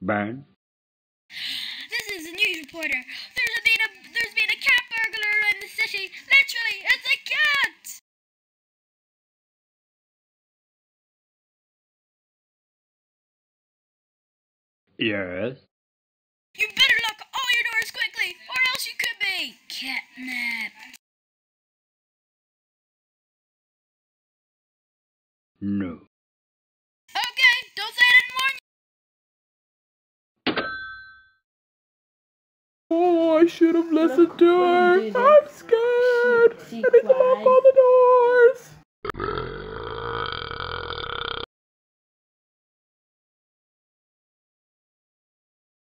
Bang. This is the news reporter. There's been a cat burglar in the city. Literally, it's a cat! Yes. You better lock all your doors quickly, or else you could be catnapped. No. Okay, don't say it anymore. Oh, I should have listened to her. I'm scared. I need to lock all the doors.